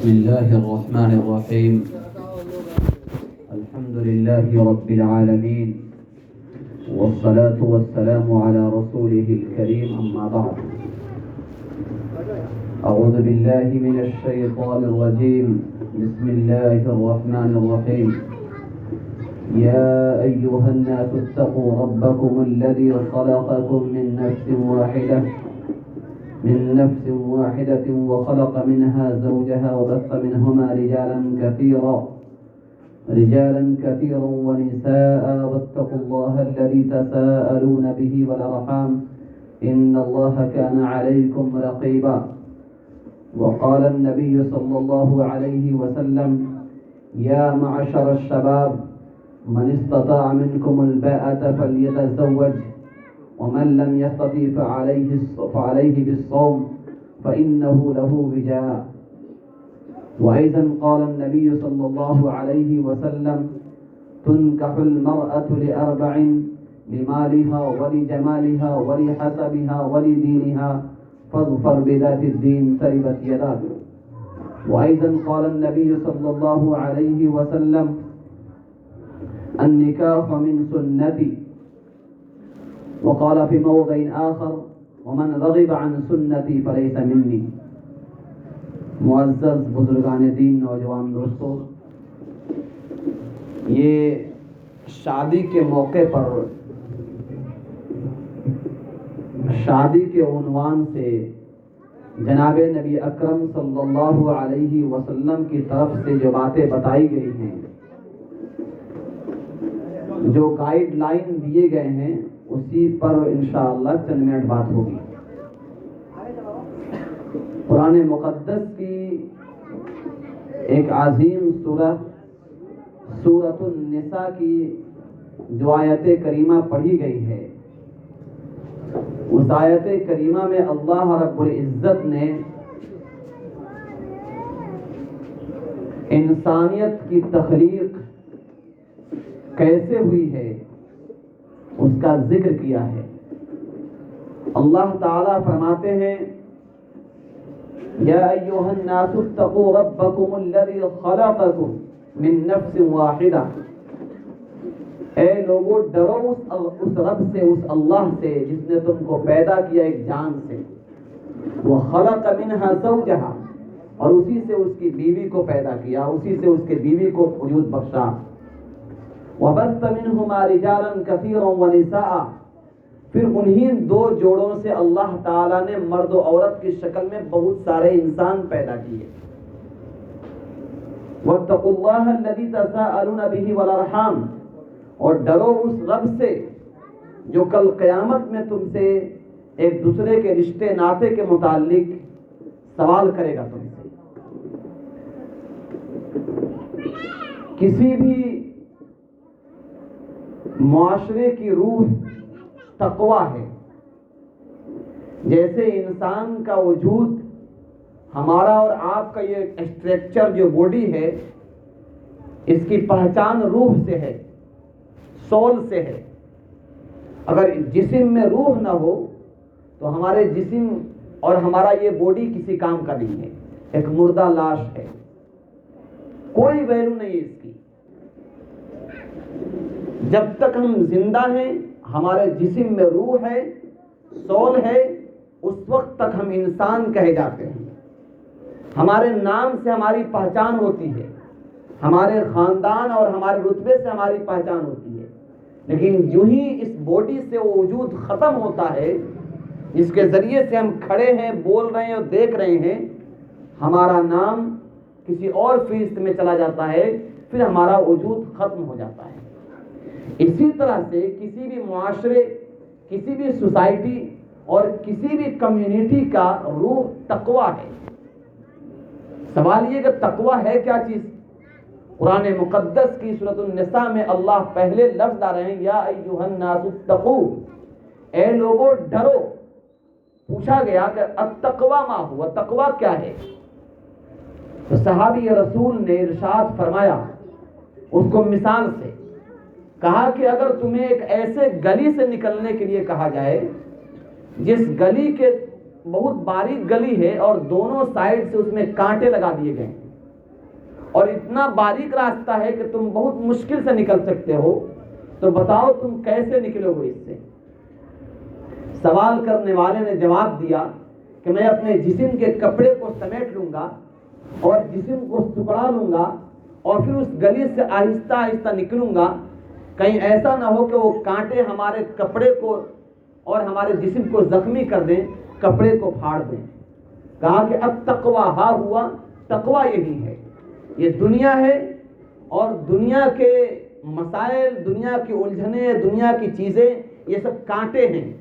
بسم الله الرحمن الرحيم. الحمد لله رب العالمين، والصلاة والسلام على رسوله الكريم، أما بعد. أعوذ بالله من الشيطان الرجيم. بسم الله الرحمن الرحيم. يا أيها الناس اتقوا ربكم الذي خلقكم من نفس واحدة وخلق منها زوجها وبث منهما رجالا كثيرا ونساء، واتقوا الله الذي تساءلون به والأرحام إن الله كان عليكم رقيبا. وقال النبي صلى الله عليه وسلم: يا معشر الشباب من استطاع منكم الباءة فليتزوج، ومن لم يستطع فعليه بالصوم فإنه له وجاء. وأيضا قال النبي صلى الله عليه وسلم: تنكح المرأة لأربع: لمالها ولجمالها ولحسبها ولدينها فاظفر بذات الدين تربت يداك. وأيضا قال النبي صلى الله عليه وسلم: النكاح من سنتي. وقال في موضع آخر: ومن رغب عن سنتي فليس مني. معزز بزرگان دین، نوجوان دوستو، یہ شادی کے موقع پر شادی کے عنوان سے جناب نبی اکرم صلی اللہ علیہ وسلم کی طرف سے جو باتیں بتائی گئی ہیں، جو گائیڈ لائن دیے گئے ہیں، اسی پر انشاءاللہ چند منٹ بات ہوگی. قرآن مقدس کی ایک عظیم سورۃ النساء کی جو آیت کریمہ پڑھی گئی ہے، اس آیت کریمہ میں اللہ رب العزت نے انسانیت کی تخلیق کیسے ہوئی ہے اس کا ذکر کیا ہے. اللہ تعالیٰ فرماتے ہیں: یا ایھا الناس اتقوا ربکم الذی خلقکم من نفس واحدہ. اے لوگوں، ڈرو اس رب سے، اس اللہ سے جس نے تم کو پیدا کیا ایک جان سے. وخلق منها زوجها، اور اسی سے اس کی بیوی کو پیدا کیا، اسی سے اس کے بیوی کو وجود بخشا. وَبَثَّ مِنْهُمَا رِجَالًا كَثِيرًا وَنِسَاءً، پھر انہی دو جوڑوں سے اللہ تعالیٰ نے مرد و عورت کی شکل میں بہت سارے انسان پیدا کیے. وَاتَّقُوا اللَّهَ الَّذِي تَسَاءَلُونَ بِهِ وَالْأَرْحَامَ، اور ڈرو اس رب سے جو کل قیامت میں تم سے ایک دوسرے کے رشتے ناطے کے متعلق سوال کرے گا تم سے. کسی بھی معاشرے کی روح تقوی ہے. جیسے انسان کا وجود، ہمارا اور آپ کا یہ اسٹرکچر جو باڈی ہے، اس کی پہچان روح سے ہے، سول سے ہے. اگر جسم میں روح نہ ہو تو ہمارے جسم اور ہمارا یہ باڈی کسی کام کا نہیں ہے، ایک مردہ لاش ہے، کوئی ویلو نہیں اس کی. جب تک ہم زندہ ہیں، ہمارے جسم میں روح ہے، سول ہے، اس وقت تک ہم انسان کہے جاتے ہیں. ہمارے نام سے ہماری پہچان ہوتی ہے، ہمارے خاندان اور ہمارے رتبے سے ہماری پہچان ہوتی ہے. لیکن جو ہی اس باڈی سے وہ وجود ختم ہوتا ہے جس کے ذریعے سے ہم کھڑے ہیں، بول رہے ہیں اور دیکھ رہے ہیں، ہمارا نام کسی اور فہرست میں چلا جاتا ہے، پھر ہمارا وجود ختم ہو جاتا ہے. اسی طرح سے کسی بھی معاشرے، کسی بھی سوسائٹی اور کسی بھی کمیونٹی کا روح تقوی ہے. سوال یہ کہ تقوی ہے کیا چیز؟ قرآن مقدس کی سورۃ النساء میں اللہ پہلے لفظ لا رہے ہیں: یا ایھا الناس اتقوا، اے لوگوں ڈرو. پوچھا گیا کہ التقوی ما ہوا، تقوی کیا ہے؟ تو صحابی رسول نے ارشاد فرمایا، اس کو مثال سے کہا کہ اگر تمہیں ایک ایسے گلی سے نکلنے کے لیے کہا جائے جس گلی کے بہت باریک گلی ہے اور دونوں سائڈ سے اس میں کانٹے لگا دیے گئے ہیں، اور اتنا باریک راستہ ہے کہ تم بہت مشکل سے نکل سکتے ہو، تو بتاؤ تم کیسے نکلو گے اس سے؟ سوال کرنے والے نے جواب دیا کہ میں اپنے جسم کے کپڑے کو سمیٹ لوں گا اور جسم کو سکڑا لوں گا اور پھر اس گلی سے آہستہ آہستہ نکلوں گا، کہیں ایسا نہ ہو کہ وہ کانٹے ہمارے کپڑے کو اور ہمارے جسم کو زخمی کر دیں، کپڑے کو پھاڑ دیں۔ کہا کہ التقویٰ ہا ہوا، تقویٰ یہی ہے، یہ دنیا ہے، اور دنیا کے مسائل، دنیا کی الجھنیں، دنیا کی چیزیں، یہ سب کانٹے ہیں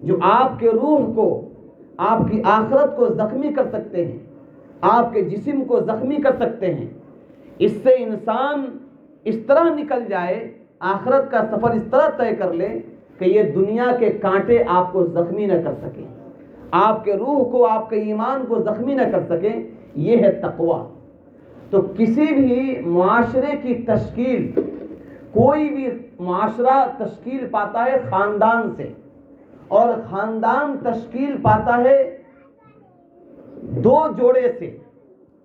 جو آپ کے روح کو، آپ کی آخرت کو زخمی کر سکتے ہیں، آپ کے جسم کو زخمی کر سکتے ہیں۔ اس سے انسان اس طرح نکل جائے، آخرت کا سفر اس طرح طے کر لے کہ یہ دنیا کے کانٹے آپ کو زخمی نہ کر سکیں، آپ کے روح کو، آپ کے ایمان کو زخمی نہ کر سکیں۔ یہ ہے تقویٰ۔ تو کسی بھی معاشرے کی تشکیل، کوئی بھی معاشرہ تشکیل پاتا ہے خاندان سے، اور خاندان تشکیل پاتا ہے دو جوڑے سے،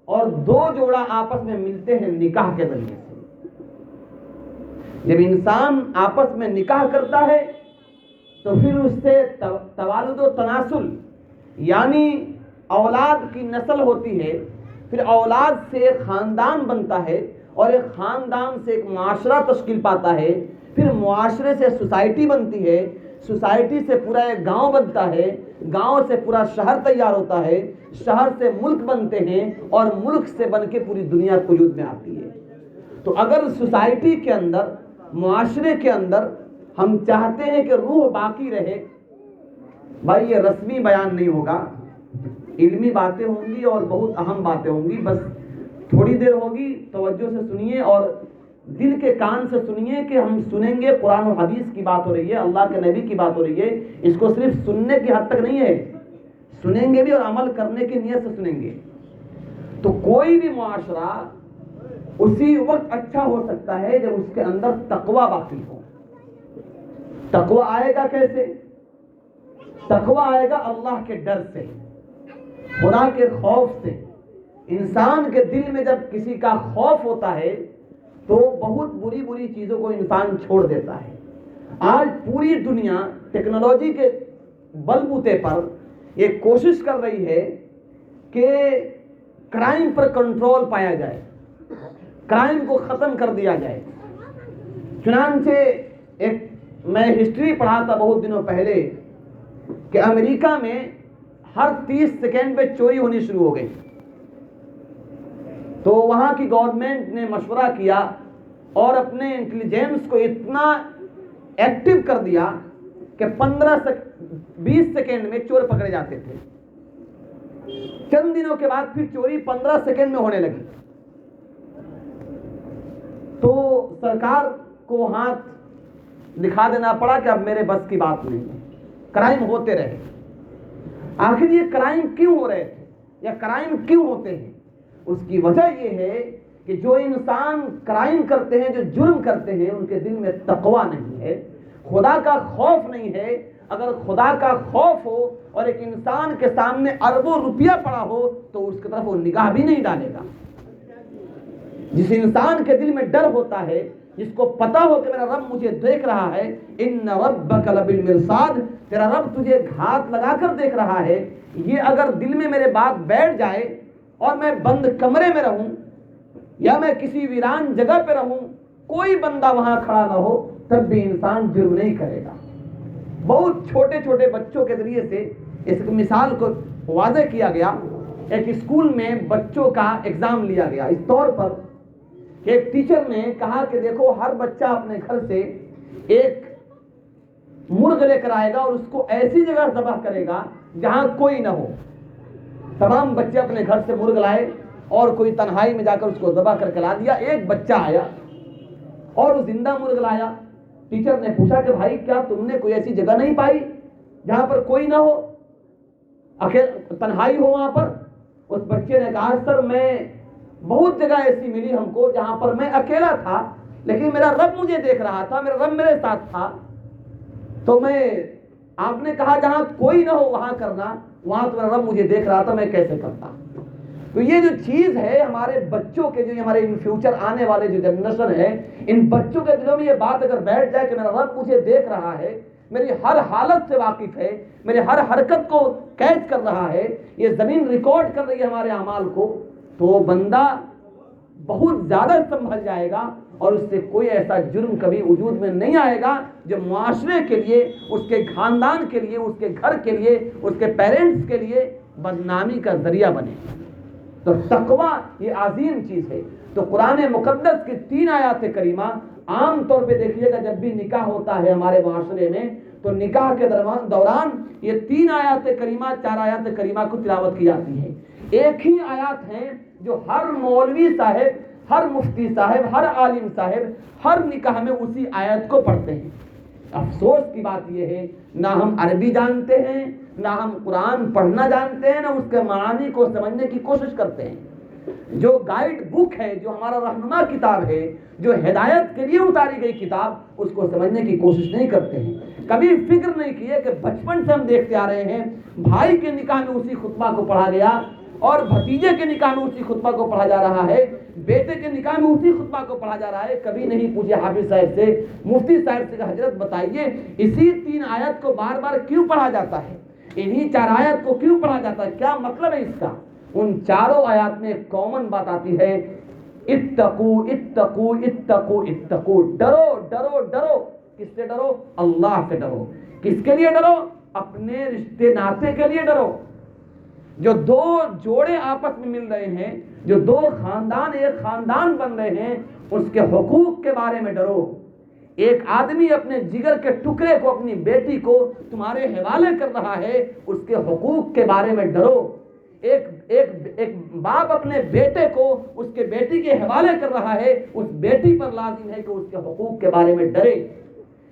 اور دو جوڑا آپس میں ملتے ہیں نکاح کے ذریعے سے۔ جب انسان آپس میں نکاح کرتا ہے تو پھر اس سے توالد و تناسل، یعنی اولاد کی نسل ہوتی ہے، پھر اولاد سے ایک خاندان بنتا ہے، اور ایک خاندان سے ایک معاشرہ تشکیل پاتا ہے، پھر معاشرے سے سوسائٹی بنتی ہے، سوسائٹی سے پورا ایک گاؤں بنتا ہے، گاؤں سے پورا شہر تیار ہوتا ہے، شہر سے ملک بنتے ہیں، اور ملک سے بن کے پوری دنیا وجود میں آتی ہے۔ تو اگر سوسائٹی کے اندر، معاشرے کے اندر ہم چاہتے ہیں کہ روح باقی رہے، بھائی یہ رسمی بیان نہیں ہوگا، علمی باتیں ہوں گی اور بہت اہم باتیں ہوں گی، بس تھوڑی دیر ہوگی، توجہ سے سنیے اور دل کے کان سے سنیے کہ ہم سنیں گے، قرآن و حدیث کی بات ہو رہی ہے، اللہ کے نبی کی بات ہو رہی ہے، اس کو صرف سننے کی حد تک نہیں ہے، سنیں گے بھی اور عمل کرنے کی نیت سے سنیں گے۔ تو کوئی بھی معاشرہ اسی وقت اچھا ہو سکتا ہے جب اس کے اندر تقویٰ باقی ہو۔ تقویٰ آئے گا کیسے؟ تقویٰ آئے گا اللہ کے ڈر سے، خدا کے خوف سے۔ انسان کے دل میں جب کسی کا خوف ہوتا ہے تو بہت بری بری چیزوں کو انسان چھوڑ دیتا ہے۔ آج پوری دنیا ٹیکنالوجی کے بل بوتے پر یہ کوشش کر رہی ہے کہ کرائم پر کنٹرول پایا جائے، کرائم کو ختم کر دیا جائے۔ چنانچہ ایک میں ہسٹری پڑھا تھا بہت دنوں پہلے کہ امریکہ میں ہر 30 سیکنڈ پہ چوری ہونی شروع ہو گئی۔ تو وہاں کی گورنمنٹ نے مشورہ کیا اور اپنے انٹیلیجنس کو اتنا ایکٹیو کر دیا کہ 20 سیکنڈ میں چور پکڑے جاتے تھے۔ چند دنوں کے بعد پھر چوری 15 سیکنڈ میں ہونے لگی۔ تو سرکار کو ہاتھ دکھا دینا پڑا کہ اب میرے بس کی بات نہیں ہے، کرائم ہوتے رہے۔ آخر یہ کرائم کیوں ہو رہے تھے یا کرائم کیوں ہوتے ہیں؟ اس کی وجہ یہ ہے کہ جو انسان کرائم کرتے ہیں، جو جرم کرتے ہیں، ان کے دل میں تقویٰ نہیں ہے، خدا کا خوف نہیں ہے۔ اگر خدا کا خوف ہو اور ایک انسان کے سامنے اربوں روپیہ پڑا ہو تو اس کی طرف وہ نگاہ بھی نہیں ڈالے گا۔ جس انسان کے دل میں ڈر ہوتا ہے، جس کو پتا ہو کہ میرا رب مجھے دیکھ رہا ہے، ان ربک لبالمرصاد، تیرا رب تجھے گھات لگا کر دیکھ رہا ہے، یہ اگر دل میں میرے بات بیٹھ جائے اور میں بند کمرے میں رہوں یا میں کسی ویران جگہ پہ رہوں، کوئی بندہ وہاں کھڑا نہ ہو، تب بھی انسان جرم نہیں کرے گا۔ بہت چھوٹے چھوٹے بچوں کے ذریعے سے اس مثال کو واضح کیا گیا۔ ایک اسکول میں بچوں کا ایگزام لیا گیا اس طور پر کہ ایک ٹیچر نے کہا کہ دیکھو ہر بچہ اپنے گھر سے ایک مرغ لے کر آئے گا اور اس کو ایسی جگہ ذبح کرے گا جہاں کوئی نہ ہو۔ تمام بچے اپنے گھر سے مرغ لائے اور کوئی تنہائی میں جا کر اس کو ذبح کر کے لا دیا۔ ایک بچہ آیا اور وہ زندہ مرغ لایا۔ ٹیچر نے پوچھا کہ بھائی کیا تم نے کوئی ایسی جگہ نہیں پائی جہاں پر کوئی نہ ہو، تنہائی ہو وہاں پر؟ اس بچے نے کہا سر میں بہت جگہ ایسی ملی ہم کو جہاں پر میں اکیلا تھا لیکن میرا رب مجھے دیکھ رہا تھا، میرا رب میرے ساتھ تھا، تو آپ نے کہا جہاں کوئی نہ ہو وہاں کرنا، وہاں تو میرا رب مجھے دیکھ رہا تھا، میں کیسے کرتا؟ تو یہ جو چیز ہے ہمارے بچوں کے، جو ہمارے ان فیوچر آنے والے جو جنریشن ہے، ان بچوں کے دلوں میں یہ بات اگر بیٹھ جائے کہ میرا رب مجھے دیکھ رہا ہے، میری ہر حالت سے واقف ہے، میرے ہر حرکت کو کیچ کر رہا ہے، یہ زمین ریکارڈ کر رہی ہے ہمارے اعمال کو، تو بندہ بہت زیادہ سنبھل جائے گا اور اس سے کوئی ایسا جرم کبھی وجود میں نہیں آئے گا جو معاشرے کے لیے، اس کے خاندان کے لیے، اس کے گھر کے لیے، اس کے پیرنٹس کے لیے بدنامی کا ذریعہ بنے۔ تو تقویٰ یہ عظیم چیز ہے۔ تو قرآن مقدس کی 3 آیات کریمہ عام طور پہ دیکھیے گا جب بھی نکاح ہوتا ہے ہمارے معاشرے میں، تو نکاح کے دوران یہ 3 آیات کریمہ، 4 آیات کریمہ کو تلاوت کی جاتی ہے۔ ایک ہی آیات ہیں جو ہر مولوی صاحب، ہر مفتی صاحب، ہر عالم صاحب ہر نکاح میں اسی آیت کو پڑھتے ہیں۔ افسوس کی بات یہ ہے نہ ہم عربی جانتے ہیں، نہ ہم قرآن پڑھنا جانتے ہیں، نہ اس کے معانی کو سمجھنے کی کوشش کرتے ہیں۔ جو گائیڈ بک ہے، جو ہمارا رہنما کتاب ہے، جو ہدایت کے لیے اتاری گئی کتاب، اس کو سمجھنے کی کوشش نہیں کرتے ہیں۔ کبھی فکر نہیں کیے کہ بچپن سے ہم دیکھتے آ رہے ہیں بھائی کے نکاح میں اسی خطبہ کو پڑھا گیا، اور بھتیجے کے نکاح میں اسی خطبہ کو پڑھا جا رہا ہے، بیٹے کے نکاح میں اسی خطبہ کو پڑھا جا رہا ہے۔ کبھی نہیں پوچھے حافظ صاحب سے، مفتی صاحب سے کہ حضرت بتائیے اسی 3 آیت کو بار بار کیوں پڑھا جاتا ہے، انہی 4 آیت کو کیوں پڑھا جاتا ہے، کیا مطلب ہے اس کا؟ ان چاروں آیات میں ایک کامن بات آتی ہے، اتقو اتقو اتقو اتقو، ڈرو ڈرو ڈرو۔ کس سے ڈرو؟ اللہ سے ڈرو۔ کس کے لیے ڈرو؟ اپنے رشتے ناتے کے لیے ڈرو۔ جو 2 جوڑے آپس میں مل رہے ہیں، جو 2 خاندان ایک خاندان بن رہے ہیں، اس کے حقوق کے بارے میں ڈرو۔ ایک آدمی اپنے جگر کے ٹکڑے کو، اپنی بیٹی کو تمہارے حوالے کر رہا ہے، اس کے حقوق کے بارے میں ڈرو۔ ایک باپ اپنے بیٹے کو اس کے بیٹی کے حوالے کر رہا ہے، اس بیٹی پر لازم ہے کہ اس کے حقوق کے بارے میں ڈرے۔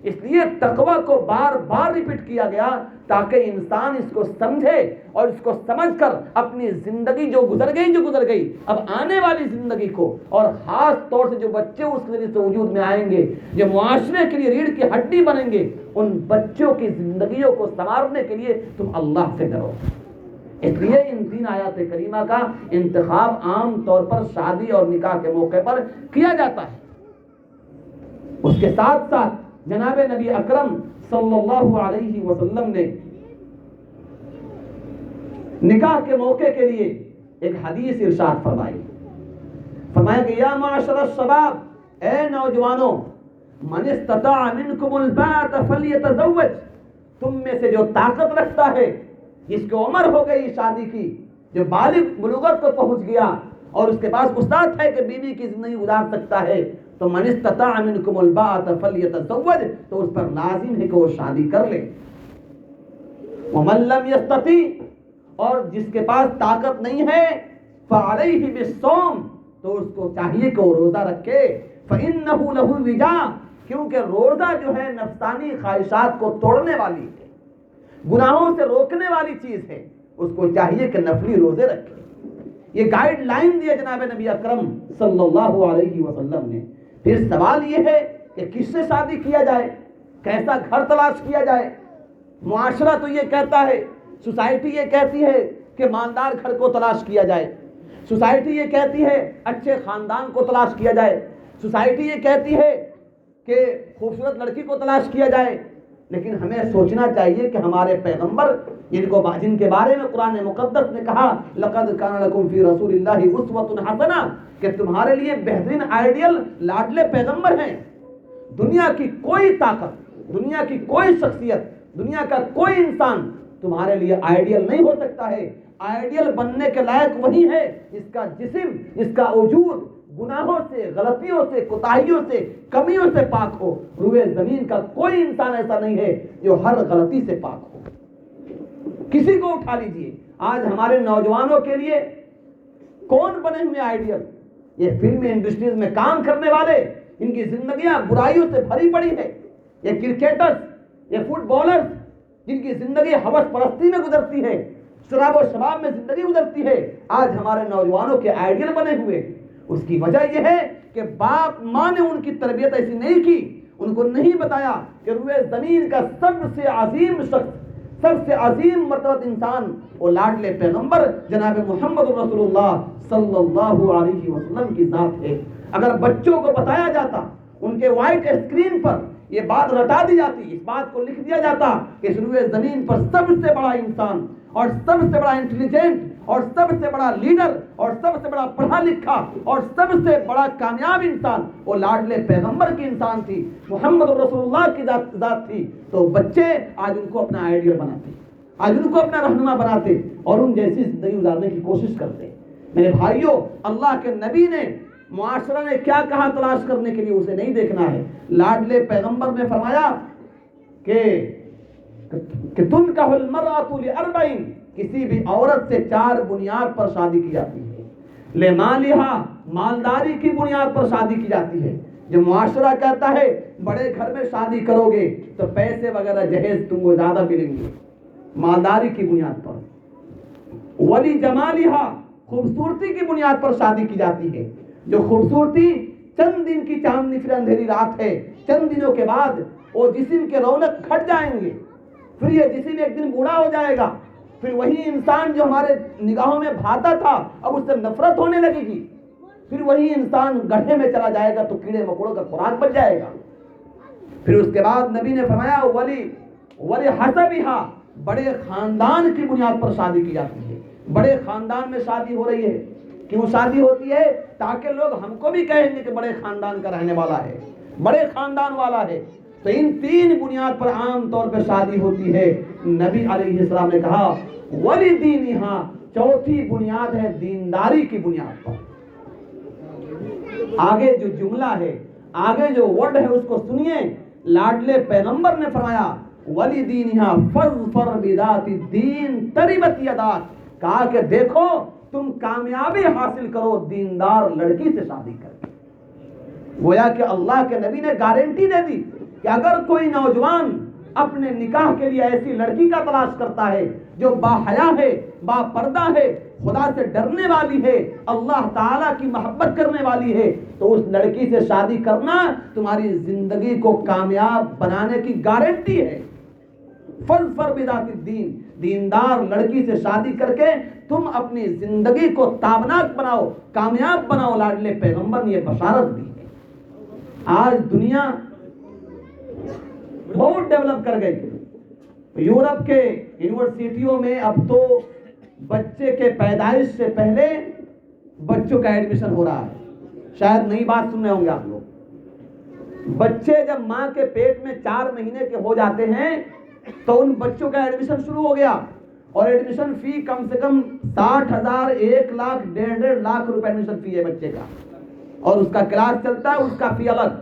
اس لیے تقوی کو بار بار ریپیٹ کیا گیا تاکہ انسان اس کو سمجھے اور اس کو سمجھ کر اپنی زندگی جو گزر گئی اب آنے والی زندگی کو، اور خاص طور سے جو بچے اس ذریعے سے وجود میں آئیں گے، جو معاشرے کے لیے ریڑھ کی ہڈی بنیں گے، ان بچوں کی زندگیوں کو سنوارنے کے لیے تم اللہ سے ڈرو۔ اس لیے ان 3 آیات کریمہ کا انتخاب عام طور پر شادی اور نکاح کے موقع پر کیا جاتا ہے۔ اس کے ساتھ ساتھ جناب نبی اکرم صلی اللہ علیہ وسلم نے نکاح کے موقع کے لیے ایک حدیث ارشاد فرمایا کہ یا معاشر الشباب، اے نوجوانوں، من استطاع منکم الباءۃ فلیتزوج، تم میں سے جو طاقت رکھتا ہے، جس کو عمر ہو گئی شادی کی، جو بالغ بلوغت کو پہنچ گیا اور اس کے پاس وسعت ہے کہ بیوی کی زندگی گزار سکتا ہے، تو من استطاع منکم الباءۃ فلیتزوج، تو اس پر لازم ہے کہ وہ شادی کر لے۔ ومن لم یستطع، اور جس کے پاس طاقت نہیں ہے، فعلیہ بالصوم، تو اس کو چاہیے کہ وہ روزہ رکھے، فإنہ لہ وجاء، کیونکہ روزہ جو ہے نفسانی خواہشات کو توڑنے والی ہے، گناہوں سے روکنے والی چیز ہے، اس کو چاہیے کہ نفلی روزے رکھے۔ یہ گائیڈ لائن دیا جناب نبی اکرم صلی اللہ علیہ وسلم نے۔ پھر سوال یہ ہے کہ کس سے شادی کیا جائے، کیسا گھر تلاش کیا جائے؟ معاشرہ تو یہ کہتا ہے، سوسائٹی یہ کہتی ہے کہ مالدار گھر کو تلاش کیا جائے، سوسائٹی یہ کہتی ہے اچھے خاندان کو تلاش کیا جائے، سوسائٹی یہ کہتی ہے کہ خوبصورت لڑکی کو تلاش کیا جائے۔ لیکن ہمیں سوچنا چاہیے کہ ہمارے پیغمبر جن کے بارے میں قرآن مقدس نے کہا لقد کان لکم فی رسول اللہ اسوۃ حسنہ، کہ تمہارے لیے بہترین آئیڈیل لاڈلے پیغمبر ہیں۔ دنیا کی کوئی طاقت، دنیا کی کوئی شخصیت، دنیا کا کوئی انسان تمہارے لیے آئیڈیل نہیں ہو سکتا ہے۔ آئیڈیل بننے کے لائق وہی ہے جس کا جسم، جس کا وجود گناہوں سے، غلطیوں سے، کوتاہیوں سے، کمیوں سے پاک ہو۔ روئے زمین کا کوئی انسان ایسا نہیں ہے جو ہر غلطی سے پاک ہو۔ کسی کو اٹھا لیجئے، آج ہمارے نوجوانوں کے لیے کون بنے ہوئے آئیڈیل؟ یہ فلم انڈسٹریز میں کام کرنے والے، ان کی زندگیاں برائیوں سے بھری پڑی ہے۔ یہ کرکٹرز، یہ فٹ بالرز، جن کی زندگی ہوس پرستی میں گزرتی ہے، شراب و شباب میں زندگی گزرتی ہے، آج ہمارے نوجوانوں کے آئیڈیل بنے ہوئے۔ اس کی وجہ یہ ہے کہ باپ ماں نے ان کی تربیت ایسی نہیں کی، ان کو نہیں بتایا کہ روئے زمین کا سب سے عظیم شخص، سب سے عظیم مرتبہ انسان وہ لاڈلے پیغمبر جناب محمد رسول اللہ صلی اللہ علیہ وسلم کی ذات ہے۔ اگر بچوں کو بتایا جاتا، ان کے وائٹ اسکرین پر یہ بات رٹا دی جاتی، اس بات کو لکھ دیا جاتا کہ اس روئے زمین پر سب سے بڑا انسان اور سب سے بڑا انٹیلیجنٹ اور سب سے بڑا لیڈر اور سب سے بڑا پڑھا لکھا اور سب سے بڑا کامیاب انسان وہ لاڈلے پیغمبر کی انسان تھی، محمد رسول اللہ کی ذات تھی، تو بچے آج ان کو اپنا آئیڈیل بناتے، آج ان کو اپنا رہنما بناتے اور ان جیسی زندگی گزارنے کی کوشش کرتے۔ میرے بھائیوں، اللہ کے نبی نے معاشرہ نے کیا کہا تلاش کرنے کے لیے اسے نہیں دیکھنا ہے۔ لاڈلے پیغمبر نے فرمایا کہ تنکح المرأۃ لاربعین، کسی بھی عورت سے 4 بنیاد پر شادی کی جاتی ہے۔ لمالہا، مالداری کی بنیاد پر شادی کی جاتی ہے۔ جو معاشرہ کہتا ہے بڑے گھر میں شادی کرو گے تو پیسے وغیرہ جہیز تم کو زیادہ ملیں گے، مالداری کی بنیاد پر۔ ولی جمالہا، خوبصورتی کی بنیاد پر شادی کی جاتی ہے۔ جو خوبصورتی چند دن کی چاندنی پھر اندھیری رات ہے، چند دنوں کے بعد وہ جسم کے رونق گھٹ جائیں گے، پھر یہ جسم ایک دن بوڑھا ہو جائے گا، پھر وہی انسان جو ہمارے نگاہوں میں بھاتا تھا اب اس سے نفرت ہونے لگے گی، پھر وہی انسان گڑھے میں چلا جائے گا تو کیڑے مکوڑوں کا خوراک بن جائے گا۔ پھر اس کے بعد نبی نے فرمایا ولی حسبہا، بڑے خاندان کی بنیاد پر شادی کی جاتی ہے۔ بڑے خاندان میں شادی ہو رہی ہے، کیوں شادی ہوتی ہے؟ تاکہ لوگ ہم کو بھی کہیں گے کہ بڑے خاندان کا رہنے والا ہے، بڑے خاندان والا ہے۔ تو ان 3 بنیاد پر عام طور پہ شادی ہوتی ہے۔ نبی علیہ السلام نے کہا ولی دینہا، چوتھی بنیاد ہے دینداری کی بنیاد پر۔ آگے جو جملہ ہے، آگے جو ورڈ ہے اس کو سنیے۔ لاڈلے پیغمبر نے فرمایا ولی دینہا فاظفر بذات الدین تربت یداک، کہا کہ دیکھو تم کامیابی حاصل کرو دیندار لڑکی سے شادی کر کے۔ گویا کہ اللہ کے نبی نے گارنٹی دے دی کہ اگر کوئی نوجوان اپنے نکاح کے لیے ایسی لڑکی کا تلاش کرتا ہے جو باحیا ہے، با پردہ ہے، خدا سے ڈرنے والی ہے، اللہ تعالیٰ کی محبت کرنے والی ہے، تو اس لڑکی سے شادی کرنا تمہاری زندگی کو کامیاب بنانے کی گارنٹی ہے۔ فاظفر بذات الدین، دیندار لڑکی سے شادی کر کے تم اپنی زندگی کو تابناک بناؤ، کامیاب بناؤ۔ لاڈلے پیغمبر نے یہ بشارت دی ہے۔ آج دنیا بہت ڈیولپ کر گئی۔ یورپ کے یونیورسٹیوں میں اب تو بچے کے پیدائش سے پہلے بچوں کا ایڈمیشن ہو رہا ہے۔ شاید نئی بات سن رہے ہوں گے آپ لوگ۔ بچے جب ماں کے پیٹ میں 4 مہینے کے ہو جاتے ہیں تو ان بچوں کا ایڈمیشن شروع ہو گیا، اور ایڈمیشن فی کم سے کم 60,000، 1 لاکھ، 1.5 لاکھ روپے ایڈمیشن فی ہے بچے کا، اور اس کا کلاس چلتا ہے، اس کا فی الگ۔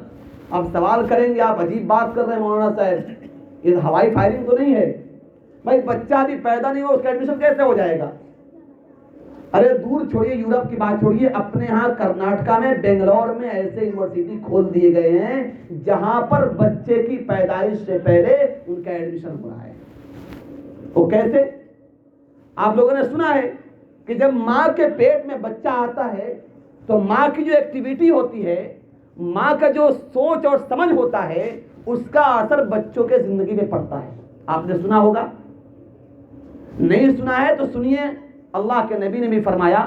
اب سوال کریں گے آپ عجیب بات کر رہے ہیں مولانا صاحب، یہ ہوائی فائرنگ تو نہیں ہے؟ بھائی بچہ بھی پیدا نہیں ہوا اس کا ایڈمیشن کیسے ہو جائے گا؟ ارے دور چھوڑیے، یورپ کی بات چھوڑیے، اپنے ہاں کرناٹکا میں، بنگلور میں ایسے یونیورسٹی کھول دیے گئے ہیں جہاں پر بچے کی پیدائش سے پہلے ان کا ایڈمیشن ہو رہا ہے۔ وہ کیسے؟ آپ لوگوں نے سنا ہے کہ جب ماں کے پیٹ میں بچہ آتا ہے تو ماں کی جو ایکٹیویٹی ہوتی ہے، ماں کا جو سوچ اور سمجھ ہوتا ہے، اس کا اثر بچوں کے زندگی میں پڑتا ہے۔ آپ نے سنا ہوگا، نہیں سنا ہے تو سنیے۔ اللہ کے نبی نے بھی فرمایا،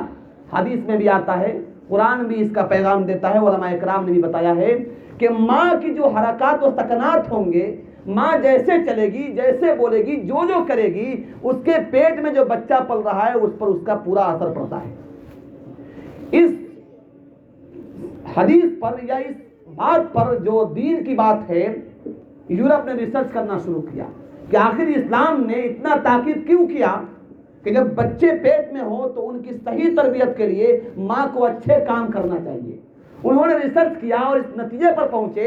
حدیث میں بھی آتا ہے، قرآن بھی اس کا پیغام دیتا ہے، علماء کرام نے بھی بتایا ہے کہ ماں کی جو حرکات و سکنات ہوں گے، ماں جیسے چلے گی، جیسے بولے گی، جو جو کرے گی، اس کے پیٹ میں جو بچہ پل رہا ہے اس پر اس کا پورا اثر پڑتا ہے۔ اس حدیث پر یا اس بات پر جو دین کی بات ہے، یورپ نے ریسرچ کرنا شروع کیا کہ آخر اسلام نے اتنا تاکید کیوں کیا کہ جب بچے پیٹ میں ہوں تو ان کی صحیح تربیت کے لیے ماں کو اچھے کام کرنا چاہیے۔ انہوں نے ریسرچ کیا اور اس نتیجے پر پہنچے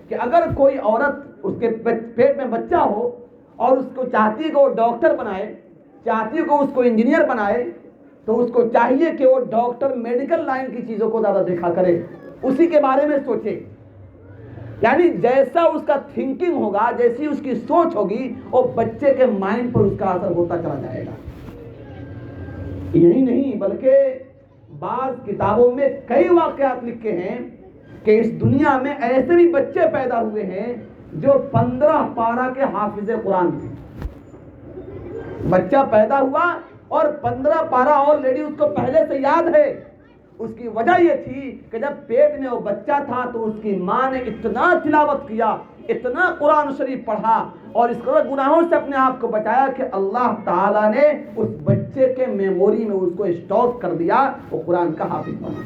کہ اگر کوئی عورت اس کے پیٹ میں بچہ ہو اور اس کو چاہتی ہے کہ وہ ڈاکٹر بنائے، چاہتی ہے کہ اس کو انجینئر بنائے، تو اس کو چاہیے کہ وہ ڈاکٹر میڈیکل لائن کی چیزوں کو زیادہ دیکھا کرے، اسی کے بارے میں سوچے۔ یعنی جیسا اس کا تھنکنگ ہوگا، جیسی اس کی سوچ ہوگی، وہ بچے کے مائنڈ پر اس کا اثر ہوتا چلا جائے گا۔ یہی نہیں بلکہ بعض کتابوں میں کئی واقعات لکھے ہیں کہ اس دنیا میں ایسے بھی بچے پیدا ہوئے ہیں جو 15 پارہ کے حافظ قرآن تھے۔ بچہ پیدا ہوا اور 15 پارہ آلریڈی اس کو پہلے سے یاد ہے. اس کی وجہ یہ تھی کہ جب پیٹ میں وہ بچہ تھا تو اس کی ماں نے اتنا تلاوت کیا, اتنا قرآن شریف پڑھا اور اس گناہوں سے اپنے آپ کو بچایا کہ اللہ تعالیٰ نے اس بچے کے میموری میں اس کو اسٹاک کر دیا, وہ قرآن کا حافظ بنا.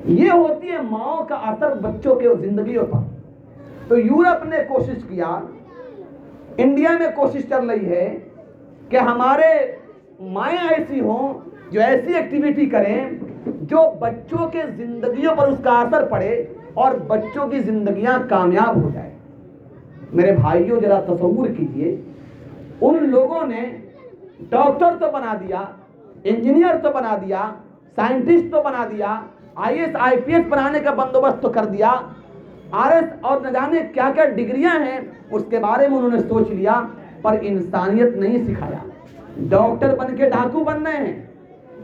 یہ ہوتی ہے ماؤں کا اثر بچوں کے زندگیوں پر. تو یورپ نے کوشش کیا, انڈیا میں کوشش چل رہی ہے کہ ہمارے مائیں ایسی ہوں جو ایسی ایکٹیویٹی کریں جو بچوں کے زندگیوں پر اس کا اثر پڑے اور بچوں کی زندگیاں کامیاب ہو جائے. میرے بھائیوں ذرا تصور کیجئے, ان لوگوں نے ڈاکٹر تو بنا دیا, انجینئر تو بنا دیا, سائنٹسٹ تو بنا دیا, I S I P S بنانے کا بندوبست تو کر دیا, آر ایس اور نہ جانے کیا کیا ڈگریاں ہیں اس کے بارے میں انہوں نے سوچ لیا, پر انسانیت نہیں سکھایا. ڈاکٹر بن کے ڈاکو بن رہے ہیں,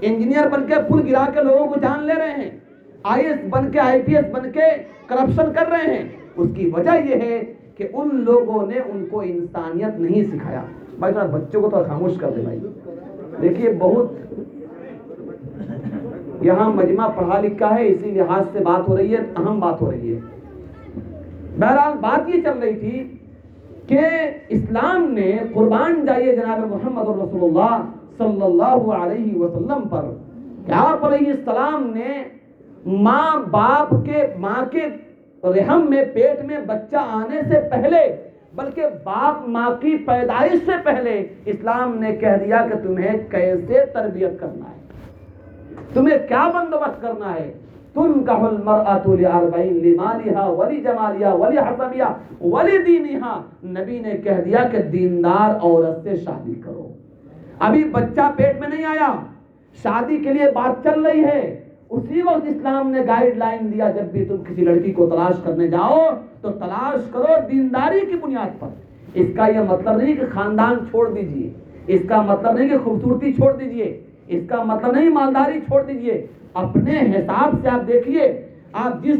انجینئر بن کے پل گرا کے لوگوں کو جان لے رہے ہیں, آئی ایس بن کے آئی پی ایس بن کے کرپشن کر رہے ہیں. اس کی وجہ یہ ہے کہ ان لوگوں نے ان کو انسانیت نہیں سکھایا. بھائی تھوڑا بچوں کو تو خاموش کر دے بھائی. دیکھیے بہت یہاں مجمع پڑھا لکھا ہے, اسی لحاظ سے بات ہو رہی ہے, اہم بات ہو رہی ہے. بہرحال بات یہ چل رہی تھی کہ اسلام نے قربان جائیے جناب محمد رسول اللہ صلی اللہ علیہ وسلم پر کہ آپ علیہ السلام نے ماں کے رحم میں پیٹ میں بچہ آنے سے پہلے بلکہ باپ ماں کی پیدائش سے پہلے اسلام نے کہہ دیا کہ تمہیں کیسے تربیت کرنا ہے, تمہیں کیا بندوبست کرنا ہے. تنکح المرأة لأربعین لمالها ولجمالها ولحسبها ولدینها. نبی نے کہہ دیا کہ دیندار عورت سے شادی کرو. ابھی بچہ پیٹ میں نہیں آیا, شادی کے لیے بات چل رہی ہے, اسی وقت اسلام نے گائیڈ لائن دیا جب بھی تم کسی لڑکی کو تلاش کرنے جاؤ تو تلاش کرو دینداری کی بنیاد پر. اس کا یہ مطلب نہیں کہ خاندان چھوڑ دیجئے, اس کا مطلب نہیں کہ خوبصورتی چھوڑ دیجئے, اس کا مطلب نہیں مالداری چھوڑ دیجئے. اپنے حساب سے آپ دیکھیے, آپ جس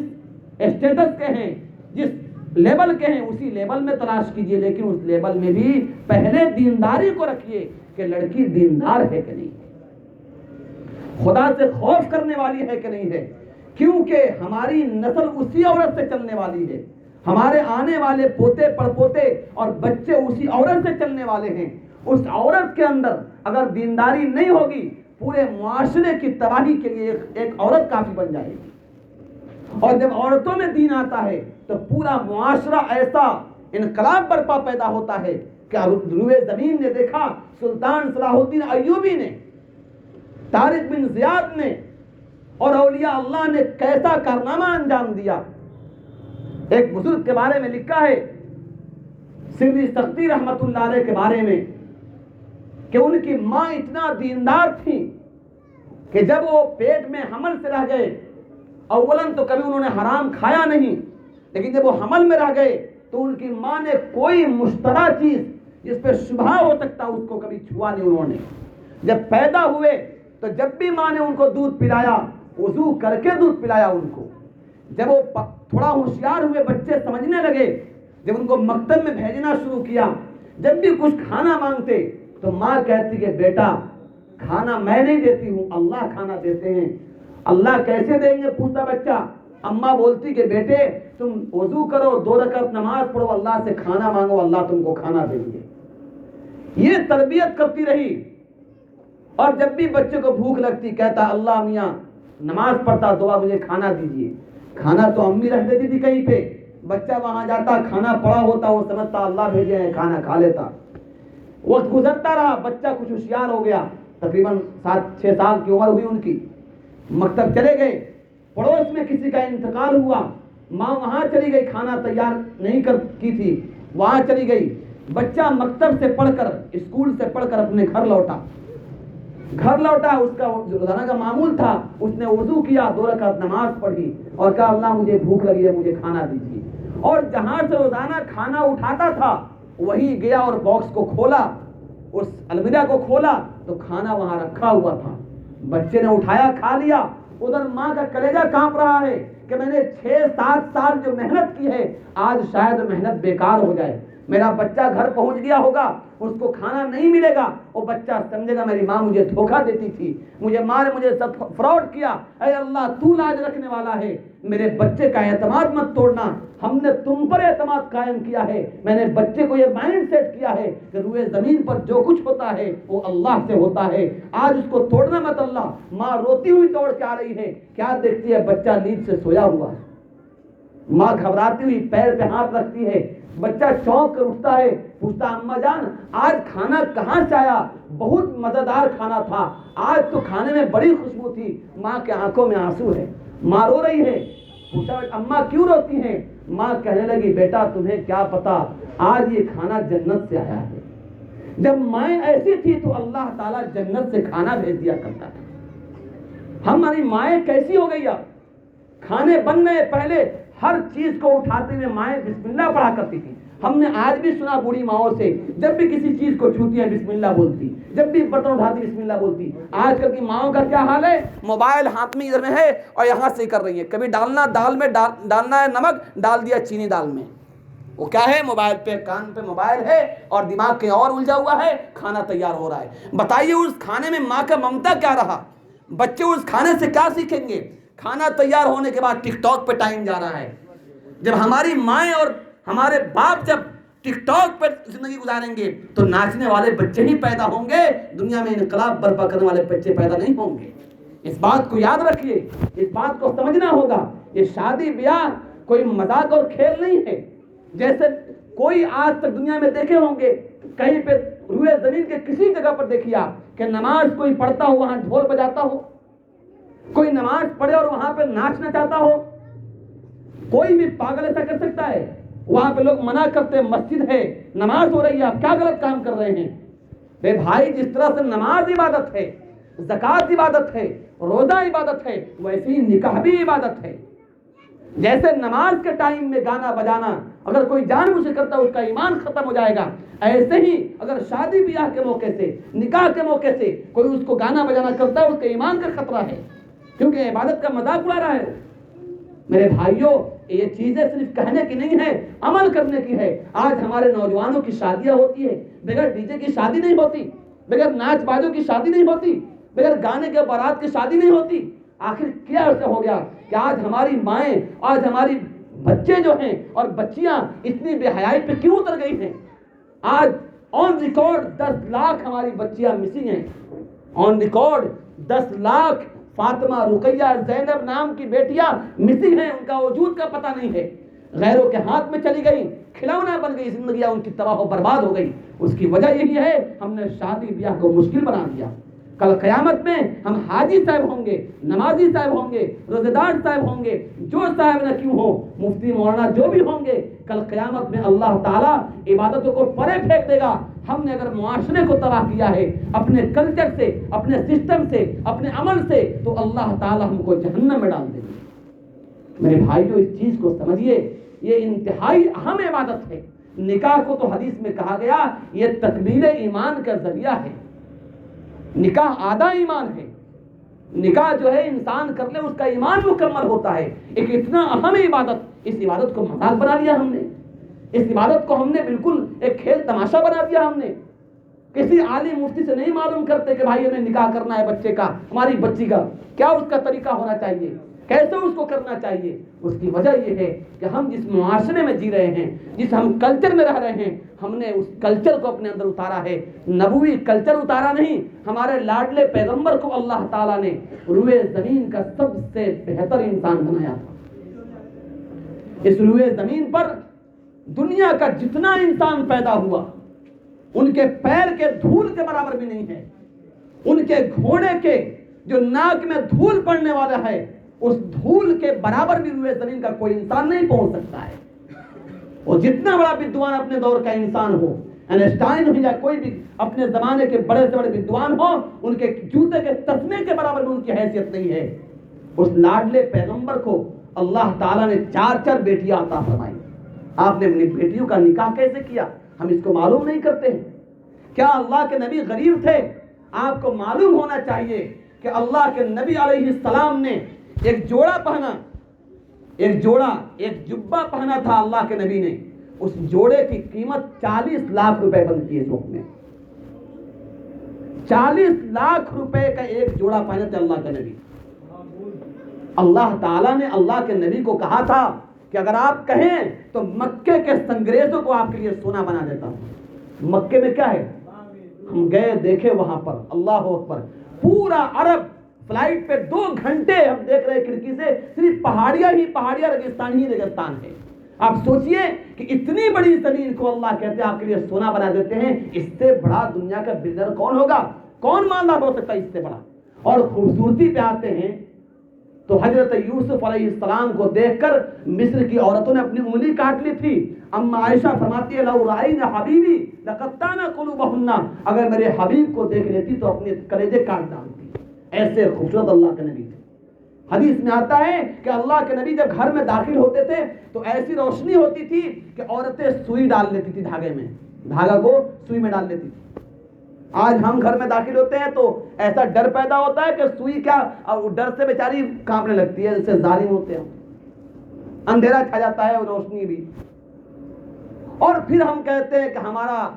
اسٹیٹس کے ہیں, جس لیول کے ہیں, اسی لیول میں تلاش کیجئے, لیکن اس لیول میں بھی پہلے دینداری کو رکھیے کہ لڑکی دیندار ہے کہ نہیں, خدا سے خوف کرنے والی ہے کہ نہیں ہے. کیونکہ ہماری نسل اسی عورت سے چلنے والی ہے, ہمارے آنے والے پوتے پڑپوتے اور بچے اسی عورت سے چلنے والے ہیں. اس عورت کے اندر اگر دینداری نہیں ہوگی, پورے معاشرے کی تباہی کے لیے ایک عورت کافی بن جائے گی. اور جب عورتوں میں دین آتا ہے تو پورا معاشرہ ایسا انقلاب برپا پیدا ہوتا ہے کہ روئے زمین نے دیکھا, سلطان صلاح الدین ایوبی نے, طارق بن زیاد نے اور اولیاء اللہ نے کیسا کارنامہ انجام دیا. ایک بزرگ کے بارے میں لکھا ہے, سری سختی رحمت اللہ علیہ کے بارے میں, کہ ان کی ماں اتنا دیندار تھی کہ جب وہ پیٹ میں حمل سے رہ گئے, اولاً تو کبھی انہوں نے حرام کھایا نہیں, لیکن جب وہ حمل میں رہ گئے تو ان کی ماں نے کوئی مشتبہ چیز جس پہ شبہ ہو سکتا اس کو کبھی چھوا نہیں انہوں نے. جب پیدا ہوئے تو جب بھی ماں نے ان کو دودھ پلایا, وضو کر کے دودھ پلایا ان کو. جب وہ تھوڑا ہوشیار ہوئے, بچے سمجھنے لگے, جب ان کو مکتب میں بھیجنا شروع کیا, جب بھی کچھ کھانا مانگتے تو ماں کہتی کہ بیٹا کھانا میں نہیں دیتی ہوں, اللہ کھانا دیتے ہیں. اللہ کیسے دیں گے پوچھتا بچہ. اماں بولتی کہ بیٹے تم وضو کرو, 2 رکعت نماز پڑھو, اللہ سے کھانا مانگو, اللہ تم کو کھانا دیں گے. یہ تربیت کرتی رہی. اور جب بھی بچے کو بھوک لگتی کہتا اللہ میاں, نماز پڑھتا, دعا مجھے کھانا دیجیے. کھانا تو امی رکھ دیتی تھی کہیں پہ, بچہ وہاں جاتا, کھانا پڑا ہوتا, وہ سمجھتا اللہ بھیجے ہیں, کھانا کھا لیتا. وقت گزرتا رہا, بچہ کچھ ہوشیار ہو گیا, تقریباً 7-6 سال کی عمر ہوئی ان کی. مکتب چلے گئے, پڑوس میں کسی کا انتقال ہوا, ماں وہاں چلی گئی, کھانا تیار نہیں کی تھی, وہاں چلی گئی. بچہ مکتب سے پڑھ کر, اسکول سے پڑھ کر اپنے گھر لوٹا. اس کا روزانہ کا معمول تھا, اس نے وضو کیا, 2 رکعت نماز پڑھی اور کہا اللہ مجھے بھوک لگی ہے, مجھے کھانا دیجیے. اور جہاں سے روزانہ کھانا اٹھاتا تھا وہی گیا اور باکس کو کھولا, اس المیرا کو کھولا تو کھانا وہاں رکھا ہوا تھا. بچے نے اٹھایا, کھا لیا. ادھر ماں کا کلیجہ کانپ رہا ہے کہ میں نے 6-7 سال جو محنت کی ہے آج شاید محنت بیکار ہو جائے. میرا بچہ گھر پہنچ گیا ہوگا, اس کو کھانا نہیں ملے گا، وہ بچہ سمجھے گا میری ماں مجھے دھوکہ دیتی تھی، ماں نے مجھے سب فراڈ کیا۔ اے اللہ تو لاج رکھنے والا ہے، میرے بچے کا اعتماد مت توڑنا، ہم نے تم پر اعتماد قائم کیا ہے، میں نے بچے کو یہ مائنڈ سیٹ کیا ہے کہ روئے زمین پر جو کچھ ہوتا ہے وہ اللہ سے ہوتا ہے، آج اس کو توڑنا مت اللہ۔ ماں روتی ہوئی دوڑ کے آ رہی ہے، کیا دیکھتی ہے؟ بچہ نیند سے سویا ہوا ہے۔ ماں گھبراتی ہوئی پیر پہ ہاتھ رکھتی ہے، بچہ چونک کر اٹھتا ہے، پوچھتا اما جان آج کھانا کہاں سے آیا؟ بہت مزیدار کھانا تھا، آج تو کھانے میں بڑی خوشبو تھی۔ ماں کے آنکھوں میں آنسو ہے، ماں رو رہی ہے۔ پوچھا اما کیوں روتی ہیں؟ ماں کہنے لگی بیٹا تمہیں کیا پتا آج یہ کھانا جنت سے آیا ہے۔ جب مائیں ایسی تھی تو اللہ تعالیٰ جنت سے کھانا بھیج دیا کرتا تھا۔ ہماری مائیں کیسی ہو گئی؟ اب کھانے بننے پہلے ہر چیز کو اٹھاتے ہوئے مائیں بسم اللہ پڑھا کرتی تھی۔ ہم نے آج بھی سنا بوڑھی ماؤں سے، جب بھی کسی چیز کو چھوتی ہے بسم اللہ بولتی، جب بھی برتن اٹھاتی بسم اللہ بولتی۔ آج کل کی ماؤں کا کیا حال ہے؟ موبائل ہاتھ میں ادھر میں ہے اور یہاں سے کر رہی ہے، کبھی ڈالنا دال میں ڈالنا ہے نمک، ڈال دیا چینی دال میں۔ وہ کیا ہے؟ موبائل پہ، کان پہ موبائل ہے اور دماغ کہیں اور الجھا ہوا ہے، کھانا تیار ہو رہا ہے۔ بتائیے اس کھانے میں ماں کا ممتا کیا رہا؟ بچے اس کھانے سے کیا سیکھیں گے؟ کھانا تیار ہونے کے بعد ٹک ٹاک پہ ٹائم جا رہا ہے۔ جب ہماری مائیں اور ہمارے باپ جب ٹک ٹاک پر زندگی گزاریں گے تو ناچنے والے بچے ہی پیدا ہوں گے، دنیا میں انقلاب برپا کرنے والے بچے پیدا نہیں ہوں گے۔ اس بات کو یاد رکھیے، اس بات کو سمجھنا ہوگا، یہ شادی بیاہ کوئی مذاق اور کھیل نہیں ہے۔ جیسے کوئی آج تک دنیا میں دیکھے ہوں گے، کہیں پہ روئے زمین کے کسی جگہ پر دیکھیا کہ نماز کوئی پڑھتا ہو وہاں ڈھول بجاتا ہو، کوئی نماز پڑھے اور وہاں پہ ناچنا چاہتا ہو؟ کوئی بھی پاگل ایسا کر سکتا ہے؟ وہاں پہ لوگ منع کرتے ہیں، مسجد ہے، نماز ہو رہی ہے، آپ کیا غلط کام کر رہے ہیں؟ بے بھائی، جس طرح سے نماز عبادت ہے، زکوٰۃ عبادت ہے، روزہ عبادت ہے، ویسے ہی نکاح بھی عبادت ہے۔ جیسے نماز کے ٹائم میں گانا بجانا اگر کوئی جان بوجھ سے کرتا ہے اس کا ایمان ختم ہو جائے گا، ایسے ہی اگر شادی بیاہ کے موقع سے، نکاح کے موقع سے کوئی اس کو گانا بجانا کرتا ہے اس کے ایمان کا خطرہ ہے، کیونکہ عبادت کا مذاق اڑا رہا ہے۔ میرے بھائیوں، یہ چیزیں صرف کہنے کی نہیں ہے، عمل کرنے کی ہے۔ آج ہمارے نوجوانوں کی شادیاں ہوتی ہے، بغیر ڈی جے کی شادی نہیں ہوتی، بغیر ناچ بازوں کی شادی نہیں ہوتی، بغیر گانے کے بارات کی شادی نہیں ہوتی۔ آخر کیا ایسا ہو گیا کہ آج ہماری مائیں، آج ہماری بچے جو ہیں اور بچیاں اتنی بے حیائی پہ کیوں اتر گئی ہیں؟ آج آن ریکارڈ 10 لاکھ ہماری بچیاں مسنگ ہیں، آن ریکارڈ 10 لاکھ فاطمہ، رقیہ، زینب نام کی بیٹیاں مسنگ ہیں، ان کا وجود کا پتہ نہیں ہے، غیروں کے ہاتھ میں چلی گئی، کھلونا بن گئی، زندگیاں ان کی تباہ و برباد ہو گئی۔ اس کی وجہ یہی ہے ہم نے شادی بیاہ کو مشکل بنا دیا۔ کل قیامت میں ہم حاجی صاحب ہوں گے، نمازی صاحب ہوں گے، روزہ دار صاحب ہوں گے، جو صاحب نہ کیوں ہو، مفتی مولانا جو بھی ہوں گے، کل قیامت میں اللہ تعالیٰ عبادتوں کو پرے پھینک دے گا۔ ہم نے اگر معاشرے کو تباہ کیا ہے اپنے کلچر سے، اپنے سسٹم سے، اپنے عمل سے، تو اللہ تعالیٰ ہم کو جہنم میں ڈال دے گا۔ میرے بھائیو، اس چیز کو سمجھیے، یہ انتہائی اہم عبادت ہے۔ نکاح کو تو حدیث میں کہا گیا یہ تکمیل ایمان کا ذریعہ ہے، نکاح آدھا ایمان ہے۔ نکاح جو ہے انسان کر لے اس کا ایمان مکمل ہوتا ہے۔ ایک اتنا اہم عبادت، اس عبادت کو مذاق بنا لیا ہم نے، اس عبادت کو ہم نے بالکل ایک کھیل تماشا بنا دیا ہم نے۔ کسی عالم مفتی سے نہیں معلوم کرتے کہ بھائی ہمیں نکاح کرنا ہے بچے کا، ہماری بچی کا، کیا اس کا طریقہ ہونا چاہیے، کیسے اس کو کرنا چاہیے۔ اس کی وجہ یہ ہے کہ ہم جس معاشرے میں جی رہے ہیں، جس ہم کلچر میں رہ رہے ہیں، ہم نے اس کلچر کو اپنے اندر اتارا ہے۔ نبوی کلچر اتارا نہیں، ہمارے لاڈلے پیغمبر کو اللہ تعالیٰ نے روئے زمین کا سب سے بہتر انسان بنایا تھا۔ اس روئے زمین پر دنیا کا جتنا انسان پیدا ہوا ان کے پیر کے دھول کے برابر بھی نہیں ہے۔ ان کے گھوڑے کے جو ناک میں دھول پڑنے والا ہے اس دھول کے برابر بھی روئے زمین کا کوئی انسان نہیں پہنچ سکتا ہے۔ اور جتنا بڑا بدوان اپنے دور کا انسان ہو، اینسٹائن ہو یا کوئی بھی اپنے زمانے کے بڑے سے بڑے بدوان ہو، ان کے جوتے کے تسمے کے برابر بھی ان کی حیثیت نہیں ہے۔ اس لاڈلے پیغمبر کو اللہ تعالیٰ نے 4 بیٹیاں عطا فرمائی۔ آپ نے اپنی بیٹیوں کا نکاح کیسے کیا؟ ہم اس کو معلوم نہیں کرتے ہیں۔ کیا اللہ کے نبی غریب تھے؟ آپ کو معلوم ہونا چاہیے کہ اللہ کے نبی علیہ السلام نے ایک جوڑا پہنا، ایک جوڑا، ایک جبہ پہنا تھا اللہ کے نبی نے۔ اس جوڑے کی قیمت 40 لاکھ روپے بنتی ہے اس وقت میں. 40 لاکھ روپے کا ایک جوڑا پہنے تھے اللہ کے نبی. اللہ تعالیٰ نے اللہ کے نبی کو کہا تھا کہ اگر آپ کہیں تو مکے کے سنگریزوں کو آپ کے لیے سونا بنا دیتا ہوں. مکے میں کیا ہے؟ ہم گئے دیکھے وہاں پر، اللہ اکبر، پورا عرب فلائٹ پہ 2 گھنٹے ہم دیکھ رہے کھڑکی سے، صرف پہاڑیاں ہی پہاڑیاں، ریگستان ہی ریگستان ہے. آپ سوچئے کہ اتنی بڑی زمین کو اللہ کہتے ہیں آپ کے لیے سونا بنا دیتے ہیں. اس سے بڑا دنیا کا بلڈر کون ہوگا؟ کون مالدار ہو سکتا ہے اس سے بڑا؟ اور خوبصورتی پہ آتے ہیں تو حضرت یوسف علیہ السلام کو دیکھ کر مصر کی عورتوں نے اپنی انگلی کاٹ لی تھی. اما عائشہ فرماتی ہے لو رأینا حبیبی لقطعنا قلوبہن، اگر میرے حبیب کو دیکھ لیتی تو اپنے کلیجے کاٹ ڈالتی. ایسے خوبصورت اللہ کے نبی تھے. حدیث میں آتا ہے کہ اللہ کے نبی جب گھر میں داخل ہوتے تھے تو ایسی روشنی ہوتی تھی کہ عورتیں سوئی ڈال لیتی تھی دھاگے میں، دھاگا کو سوئی میں ڈال لیتی تھی. آج ہم گھر میں داخل ہوتے ہیں تو ایسا ڈر پیدا ہوتا ہے کہ سوئی کیا، ڈر سے بیچاری کانپنے لگتی ہے، جیسے ظالم ہوتے ہیں. اندھیرا چھا جاتا ہے اور روشنی بھی. اور پھر ہم کہتے ہیں کہ ہمارا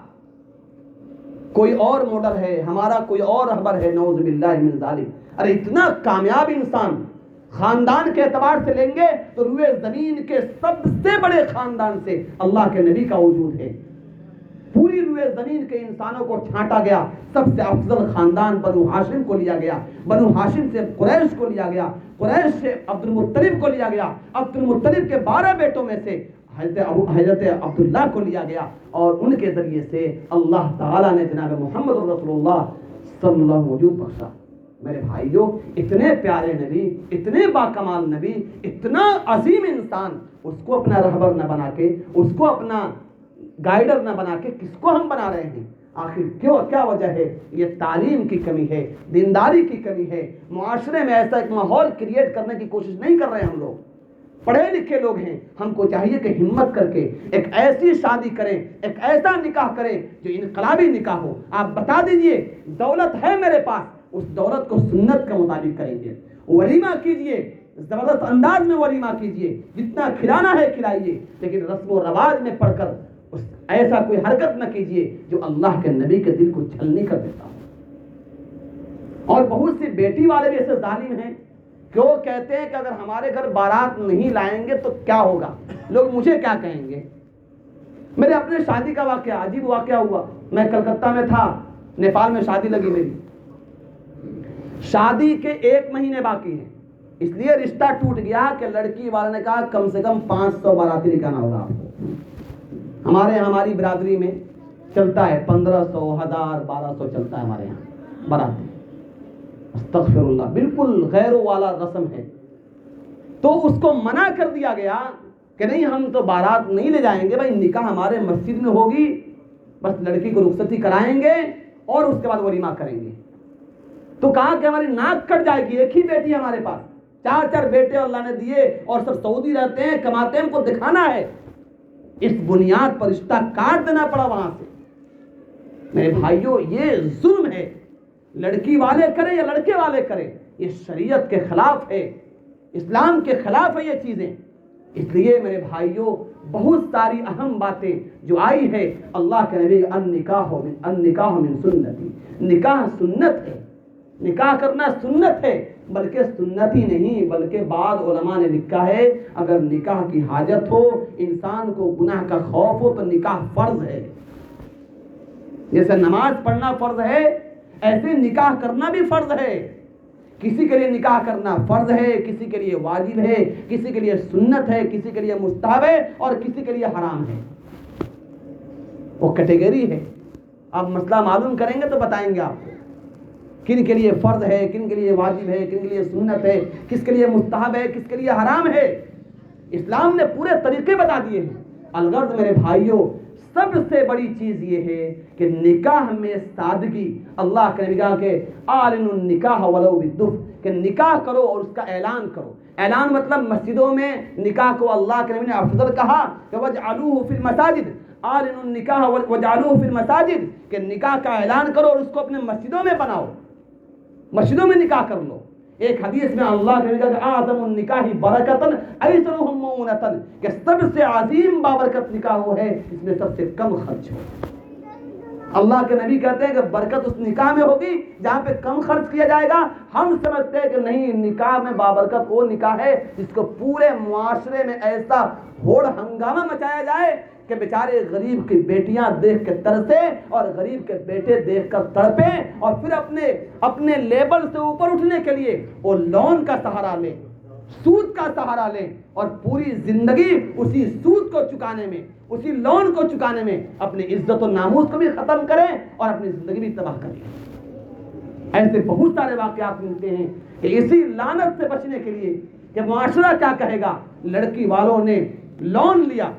کوئی اور ماڈل ہے، ہمارا کوئی اور رہبر ہے، نعوذ باللہ من ذالک. ارے اتنا کامیاب انسان خاندان کے اعتبار سے لیں گے تو روئے زمین کے سب سے بڑے خاندان سے اللہ کے نبی کا وجود ہے. پوری روئے زمین کے انسانوں کو چھانٹا گیا، سب سے افضل خاندان بنو ہاشم کو لیا گیا، بنو ہاشم سے قریش کو لیا گیا، قریش سے عبد المطلب کو لیا گیا، عبد المطلب کے 12 بیٹوں میں سے حضرت عبداللہ کو لیا گیا، اور ان کے ذریعے سے اللہ تعالیٰ نے جناب محمد رسول اللہ صلی اللہ علیہ وسلم وجود بخشا. میرے بھائیو، اتنے پیارے نبی، اتنے باکمال نبی، اتنا عظیم انسان، اس کو اپنا رہبر نہ بنا کے، اس کو اپنا گائیڈر نہ بنا کے کس کو ہم بنا رہے ہیں؟ آخر کیا وجہ ہے؟ یہ تعلیم کی کمی ہے، دینداری کی کمی ہے. معاشرے میں ایسا ایک ماحول کریٹ کرنے کی کوشش نہیں کر رہے ہم لوگ. پڑھے لکھے لوگ ہیں، ہم کو چاہیے کہ ہمت کر کے ایک ایسی شادی کریں، ایک ایسا نکاح کریں جو انقلابی نکاح ہو. آپ بتا دیجئے دولت ہے میرے پاس، اس دولت کو سنت کے مطابق کریں گے. ولیمہ کیجئے، زبردست انداز میں ولیمہ کیجئے، جتنا کھلانا ہے کھلائیے، لیکن رسم و رواج میں پڑھ کر ایسا کوئی حرکت نہ کیجئے جو اللہ کے نبی کے دل کو چھلنی کر دیتا ہو. اور بہت سی بیٹی والے بھی ایسے ظالم ہیں کہ وہ کہتے ہیں کہ اگر ہمارے گھر بارات نہیں لائیں گے تو کیا ہوگا، لوگ مجھے کیا کہیں گے. میرے اپنے شادی کا واقعہ، عجیب واقعہ ہوا. میں کلکتہ میں تھا، نیپال میں شادی لگی میری. شادی کے 1 مہینے باقی ہیں، اس لیے رشتہ ٹوٹ گیا کہ لڑکی والے نے کہا کم سے کم 500 باراتی نکالنا ہوگا آپ کو. ہماری برادری میں چلتا ہے 1500 1000 1200 چلتا ہے ہمارے یہاں باراتی. استغفر اللہ، بالکل غیروں والا رسم ہے. تو اس کو منع کر دیا گیا کہ نہیں ہم تو بارات نہیں لے جائیں گے بھائی، نکاح ہمارے مسجد میں ہوگی، بس لڑکی کو رخصتی کرائیں گے اور اس کے بعد ولیمہ کریں گے. تو کہا کہ ہماری ناک کٹ جائے گی. ایک ہی بیٹی ہے ہمارے پاس، 4 بیٹے اللہ نے دیے اور سب سعودی رہتے ہیں، کماتے ہیں، ہم کو دکھانا ہے. اس بنیاد پر رشتہ کاٹ دینا پڑا وہاں سے. میرے بھائیوں، یہ ظلم ہے. لڑکی والے کریں یا لڑکے والے کریں، یہ شریعت کے خلاف ہے، اسلام کے خلاف ہے یہ چیزیں. اس لیے میرے بھائیوں، بہت ساری اہم باتیں جو آئی ہے اللہ کے نبی، النکاح من سنتی، نکاح سنت ہے. نکاح کرنا سنت ہے، بلکہ سنت ہی نہیں بلکہ بعض علماء نے لکھا ہے اگر نکاح کی حاجت ہو، انسان کو گناہ کا خوف ہو تو نکاح فرض ہے. جیسے نماز پڑھنا فرض ہے، ایسے نکاح کرنا بھی فرض ہے. کسی کے لیے نکاح کرنا فرض ہے، کسی کے لیے واجب ہے، کسی کے لیے سنت ہے، کسی کے لیے مستحب ہے اور کسی کے لیے حرام ہے. وہ کیٹیگری ہے. آپ مسئلہ معلوم کریں گے تو بتائیں گے آپ کو کن کے لیے فرض ہے، کن کے لیے واجب ہے، کن کے لیے سنت ہے، کس کے لیے مستحب ہے، کس کے لیے حرام ہے. اسلام نے پورے طریقے بتا دیے ہیں. الغرض میرے بھائیوں، سب سے بڑی چیز یہ ہے کہ نکاح میں سادگی. اللہ کے نبی کہا کہ اعلنوا النکاح ولو بالدف، کہ نکاح کرو اور اس کا اعلان کرو. اعلان مطلب مسجدوں میں نکاح کو اللہ کے نبی نے افضل کہا کہ وجعلوہ فی المساجد، اعلنوا النکاح وجعلوہ فی المساجد، کہ نکاح کا اعلان کرو اور اس کو اپنے مسجدوں میں بناؤ، مسجدوں میں نکاح کر لو. ایک حدیث میں اللہ کہے گا کہ اعظم النکاح برکتن ایسرهم مؤونتن، کہ سب سے عظیم بابرکت نکاح وہ ہے اس میں سب سے کم خرچ ہو۔ اللہ کے نبی کہتے ہیں کہ برکت اس نکاح میں ہوگی جہاں پہ کم خرچ کیا جائے گا۔ ہم سمجھتے ہیں کہ نہیں، نکاح میں بابرکت وہ نکاح ہے جس کو پورے معاشرے میں ایسا ہوڑ ہنگامہ مچایا جائے کہ بیچارے غریب کی بیٹیاں دیکھ کے ترسے اور غریب کے بیٹے دیکھ کر تڑپیں، اور پھر اپنے لیبل سے اوپر اٹھنے کے لیے وہ لون کا سہارا لیں، سود کا سہارا لیں، اور پوری زندگی اسی سود کو چکانے میں، اسی لون کو چکانے میں اپنی عزت و ناموس کو بھی ختم کریں اور اپنی زندگی بھی تباہ کریں۔ ایسے بہت سارے واقعات ملتے ہیں کہ اسی لعنت سے بچنے کے لیے کہ معاشرہ کیا کہے گا، لڑکی والوں نے لون لیا،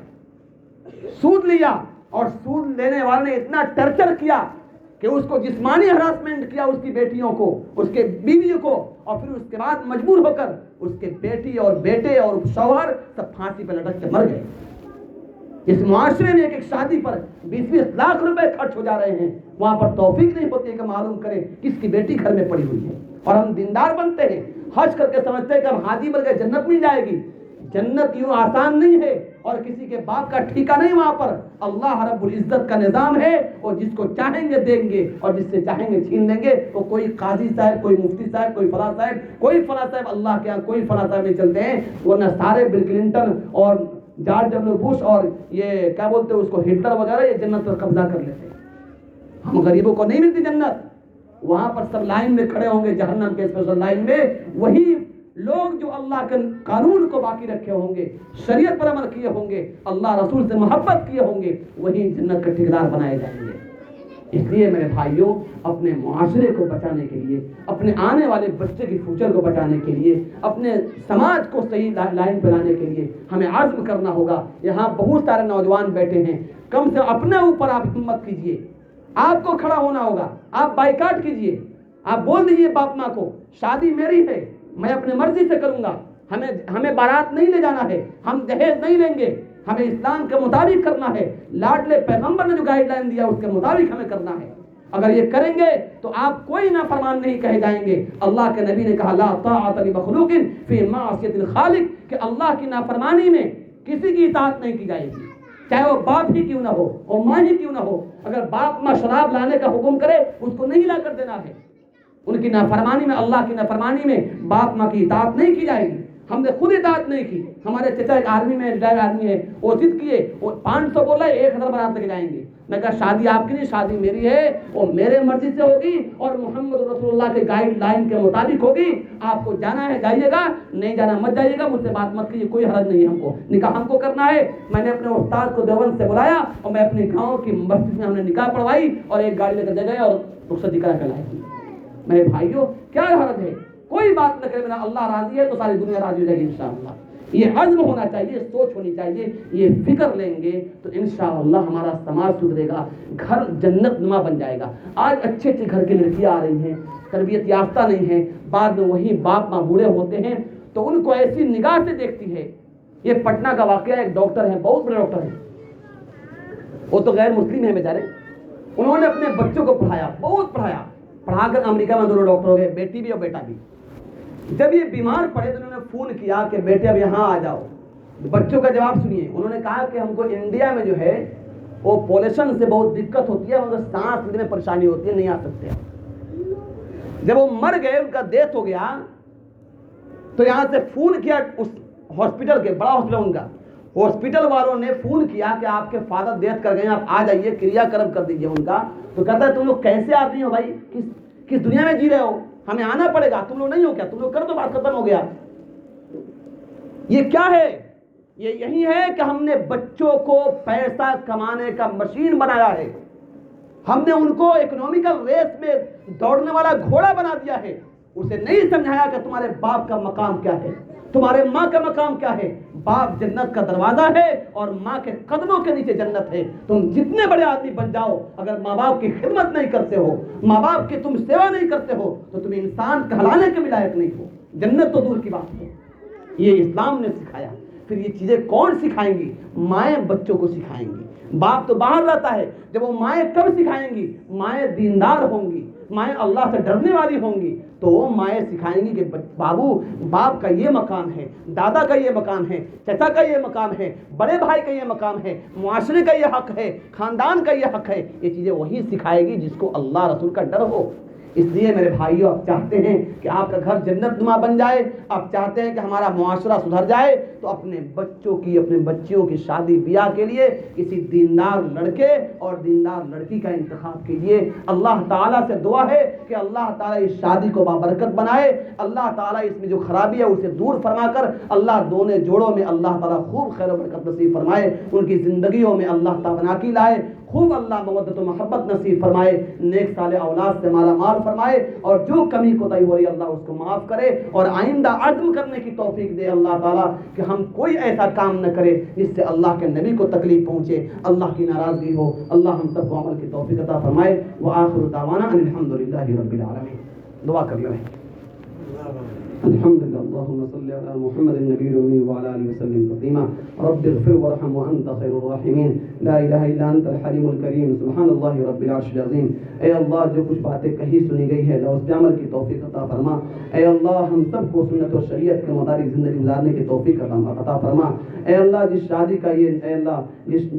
سود لیا، اور سود لینے والے نے اتنا ٹرچر کیا کہ اس کو جسمانی ہراسمنٹ کیا، اس کی بیٹیوں کو، اس کے بیوی کو، اور پھر اس کے بعد مجبور ہو کر اس کے بیٹی اور بیٹے اور شوہر سب پھانسی پہ لٹک کے مر گئے۔ اس معاشرے میں ایک شادی پر 20-20 لاکھ روپے خرچ ہو جا رہے ہیں، وہاں پر توفیق نہیں ہوتی کہ معلوم کریں کس کی بیٹی گھر میں پڑی ہوئی ہے، اور ہم دیندار بنتے ہیں، حج کر کے سمجھتے ہیں کہ ہم حاجی بن گئے جنت مل جائے گی۔ جنت یوں آسان نہیں ہے، اور کسی کے باپ کا ٹھیکہ نہیں، وہاں پر اللہ رب العزت کا نظام ہے، اور جس کو چاہیں گے دیں گے اور جس سے چاہیں گے چھین لیں گے۔ وہ کوئی قاضی صاحب، کوئی مفتی صاحب، کوئی فلاں صاحب، کوئی فلاں صاحب، اللہ کے یہاں کوئی فلاں صاحب نہیں چلتے ہیں، ورنہ سارے بل کلنٹن اور جارج ڈبلیو بش اور یہ کیا بولتے ہیں اس کو، ہٹلر وغیرہ، یہ جنت پر قبضہ کر لیتے ہیں۔ ہم غریبوں کو نہیں ملتی جنت، وہاں پر سب لائن میں کھڑے ہوں گے جہنم کے اسپیشل لائن میں، وہی لوگ جو اللہ کے قانون کو باقی رکھے ہوں گے، شریعت پر عمل کیے ہوں گے، اللہ رسول سے محبت کیے ہوں گے، وہی جنت کے ٹھیکیدار بنائے جائیں گے۔ اس لیے میرے بھائیوں، اپنے معاشرے کو بچانے کے لیے، اپنے آنے والے بچے کی فیوچر کو بچانے کے لیے، اپنے سماج کو صحیح لائن پہ لانے کے لیے ہمیں عزم کرنا ہوگا۔ یہاں بہت سارے نوجوان بیٹھے ہیں، کم سے اپنے اوپر آپ ہمت کیجئے، آپ کو کھڑا ہونا ہوگا، آپ بائیکاٹ کیجئے، آپ بول دیجئے باپ ماں کو شادی میری ہے، میں اپنے مرضی سے کروں گا، ہمیں بارات نہیں لے جانا ہے، ہم دہیز نہیں لیں گے، ہمیں اسلام کے مطابق کرنا ہے، لاڈلے پیغمبر نے جو گائیڈ لائن دیا اس کے مطابق ہمیں کرنا ہے۔ اگر یہ کریں گے تو آپ کوئی نافرمان نہیں کہے جائیں گے۔ اللہ کے نبی نے کہا لا طاعۃ لمخلوق فی معصیۃ الخالق، کہ اللہ کی نافرمانی میں کسی کی اطاعت نہیں کی جائے گی، چاہے وہ باپ ہی کیوں نہ ہو اور ماں ہی کیوں نہ ہو۔ اگر باپ ماں شراب لانے کا حکم کرے اس کو نہیں لا کر دینا ہے، ان کی نافرمانی میں، اللہ کی نافرمانی میں باپ ماں کی اطاعت نہیں کی جائے گی۔ ہم نے خود اطاعت نہیں کی۔ ہمارے چچا ایک آرمی میں ریٹائر آدمی ہے، وہ ضد کیے، وہ 500 بولا 1000 بارات لے کے جائیں گے۔ میں کہا شادی آپ کی نہیں، شادی میری ہے، اور میرے مرضی سے ہوگی اور محمد رسول اللہ کے گائیڈ لائن کے مطابق ہوگی۔ آپ کو جانا ہے جائیے گا، نہیں جانا مت جائیے گا، مجھ سے بات مت کیجیے، کوئی حرج نہیں ہے۔ ہم کو نکاح ہم کو کرنا ہے۔ میں نے اپنے استاد کو دیوبند سے بلایا اور میں اپنے گاؤں کی مسجد میں ہم نے نکاح پڑھوائی اور ایک گاڑی لے کر دے گئے اور رخصتی کرا کے لائے۔ میرے بھائیوں کیا حرج ہے، کوئی بات نہ کرے، میرا اللہ راضی ہے تو ساری دنیا راضی ہو جائے گی انشاءاللہ۔ یہ عزم ہونا چاہیے، سوچ ہونی چاہیے، یہ فکر لیں گے تو انشاءاللہ ہمارا سماج سدھرے گا، گھر جنت نما بن جائے گا۔ آج اچھے اچھے گھر کی لڑکیاں آ رہی ہیں، تربیت یافتہ نہیں ہیں، بعد میں وہی باپ ماں بوڑھے ہوتے ہیں تو ان کو ایسی نگاہ سے دیکھتی ہے۔ یہ پٹنہ کا واقعہ، ایک ڈاکٹر ہیں، بہت بڑے ڈاکٹر ہیں، وہ تو غیر مسلم ہیں بیچارے، انہوں نے اپنے بچوں کو پڑھایا، بہت پڑھایا، پڑھا کر امریکہ میں دونوں ڈاکٹر ہو گئے، بیٹی بھی اور بیٹا بھی۔ جب یہ بیمار پڑے تو انہوں نے فون کیا کہ بیٹے اب یہاں آ جاؤ۔ بچوں کا جواب سنیے، انہوں نے کہا کہ ہم کو انڈیا میں جو ہے وہ پولوشن سے بہت دقت ہوتی ہے، مگر سانس لینے میں پریشانی ہوتی ہے، نہیں آ سکتے۔ جب وہ مر گئے، ان کا ڈیتھ ہو گیا، تو یہاں سے فون کیا اس ہاسپٹل کے، بڑا ہاسپٹل ان کا، ہاسپٹل والوں نے فون کیا کہ آپ کے فادر ڈیتھ کر گئے ہیں، آپ آ جائیے، کریا کرم کر دیجیے ان کا۔ تو کہتا ہے تم لوگ کیسے آدمی ہو بھائی، کس دنیا میں جی رہے ہو، ہمیں آنا پڑے گا، تم لوگ نہیں ہو کیا، تم لوگ کر دو، بات ختم ہو گیا۔ یہ کیا ہے؟ یہ یہی ہے کہ ہم نے بچوں کو پیسہ کمانے کا مشین بنایا ہے، ہم نے ان کو اکنامیکل ریس میں دوڑنے والا گھوڑا بنا دیا ہے۔ اسے نہیں سمجھایا کہ تمہارے باپ کا مقام کیا ہے، تمہارے ماں کا مقام کیا ہے۔ باپ جنت کا دروازہ ہے اور ماں کے قدموں کے نیچے جنت ہے۔ تم جتنے بڑے آدمی بن جاؤ، اگر ماں باپ کی خدمت نہیں کرتے ہو، ماں باپ کی تم سیوا نہیں کرتے ہو، تو تم انسان کہلانے کے بھی لائق نہیں ہو، جنت تو دور کی بات ہے۔ یہ اسلام نے سکھایا۔ پھر یہ چیزیں کون سکھائیں گی؟ مائیں بچوں کو سکھائیں گی۔ باپ تو باہر رہتا ہے، جب وہ مائیں کب سکھائیں گی؟ مائیں دیندار ہوں گی، مائیں اللہ سے ڈرنے والی ہوں گی تو مائیں سکھائیں گی کہ بابو باپ کا یہ مقام ہے، دادا کا یہ مقام ہے، چچا کا یہ مقام ہے، بڑے بھائی کا یہ مقام ہے، معاشرے کا یہ حق ہے، خاندان کا یہ حق ہے۔ یہ چیزیں وہی سکھائے گی جس کو اللہ رسول کا ڈر ہو۔ اس لیے میرے بھائیوں، آپ چاہتے ہیں کہ آپ کا گھر جنت نما بن جائے، آپ چاہتے ہیں کہ ہمارا معاشرہ سدھر جائے، تو اپنے بچوں کی، اپنے بچیوں کی شادی بیاہ کے لیے کسی دیندار لڑکے اور دیندار لڑکی کا انتخاب کیجیے۔ اللہ تعالیٰ سے دعا ہے کہ اللہ تعالیٰ اس شادی کو بابرکت بنائے، اللہ تعالیٰ اس میں جو خرابی ہے اسے دور فرما کر اللہ دونوں جوڑوں میں اللہ تعالیٰ خوب خیر و برکت نصیب فرمائے، ان کی زندگیوں میں اللہ تواناکی لائے، خوب اللہ مودت و محبت نصیب فرمائے، نیک صالح اولاد سے مالا مال فرمائے، اور جو کمی کوتاہی ہو رہی ہے اللہ اس کو معاف کرے، اور آئندہ عزم کرنے کی توفیق دے اللہ تعالیٰ کہ ہم کوئی ایسا کام نہ کرے جس سے اللہ کے نبی کو تکلیف پہنچے، اللہ کی ناراضگی ہو۔ اللہ ہم سب کو عمل کی توفیق عطا فرمائے۔ وآخر دعوانا ان الحمدللہ رب العالمین۔ دعا کر لیں۔ الحمد لله اللهم صل على محمد النبي الأمي وعلى آله وسلم تسليما رب اغفر وارحم وأنت خير الراحمين لا إله إلا أنت الحليم الكريم سبحان الله رب العرش العظيم۔ اے اللہ جو کچھ باتیں کہی سنی گئی ہے اس پہ عمل کی توفیق عطا فرما۔ اے اللہ ہم سب کو سنت و شریعت کے مطابق زندگی گزارنے کی توفیق عطا فرما۔ اے اللہ جس شادی کا یہ اے اللہ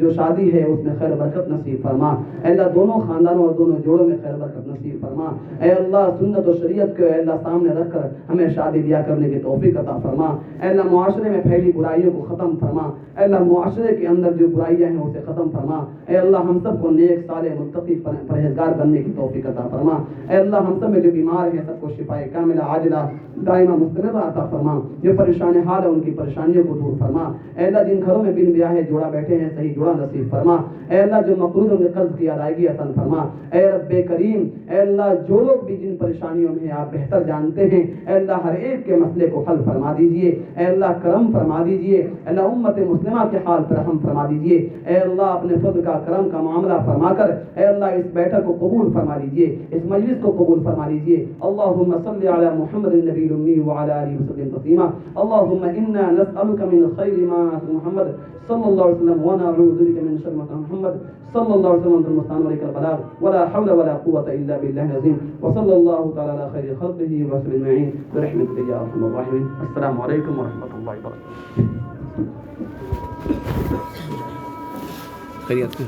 جو شادی ہے اس میں خیر برکت نصیب فرما۔ اے اللہ دونوں خاندانوں اور دونوں جوڑوں میں خیر برکت نصیب فرما۔ اے اللہ سنت و شریعت کو اے اللہ سامنے رکھ کر ہمیں شادی بیاہ کرنے کی توفیق عطا فرما۔ اے اللہ معاشرے میں پھیلی برائیوں کو ختم فرما۔ اے اللہ معاشرے کے اندر جو برائیاں ہیں اسے ختم فرما۔ اے اللہ ہم سب کو نیک صالح متقی پرہیزگار بننے کی توفیق عطا فرما۔ اے اللہ ہم سب میں جو بیمار ہیں سب کو شفائے کاملہ عاجلہ دائمہ مستمرہ عطا فرما۔ جو پریشان حال ہے ان کی پریشانیوں کو دور فرما۔ اے اللہ جن گھروں میں بن بیاہ جوڑا بیٹھے ہیں صحیح جوڑا نصیب فرما۔ اے اللہ جو مقروض ان کے قرض کی ادائیگی آسان فرما۔ اے رب کریم اے اللہ جو لوگ بھی جن پریشانیوں میں ہیں آپ بہتر جانتے ہیں، اے اللہ ہر ایک کے مسئلے کو حل فرما دیجئے۔ اے اللہ کرم فرما دیجئے۔ اے اللہ امت مسلمہ کے حال پر رحم فرما دیجئے۔ اے اللہ اپنے فضل کا کرم کا معاملہ فرما کر اے اللہ اس بیٹھک کو قبول فرما لیجئے، اس مجلس کو قبول فرما لیجئے۔ اللہم صلی علی محمد النبی الامی وعلی آلہ وسلم تسلیما۔ اللہم انا نسألک من خیر ما محمد صلی اللہ علیہ وسلم ونعوذ بک من شر ما محمد صلی اللہ علیہ وسلم المستعان علیک البلاغ ولا حول ولا قوة الا باللہ العظیم وصلی اللہ تعالی علی خیر خلقہ وسلم اجمعین برحمتک یا ارحم الراحمین۔ السلام علیکم ورحمۃ اللہ وبرکاتہ۔ خیریت سے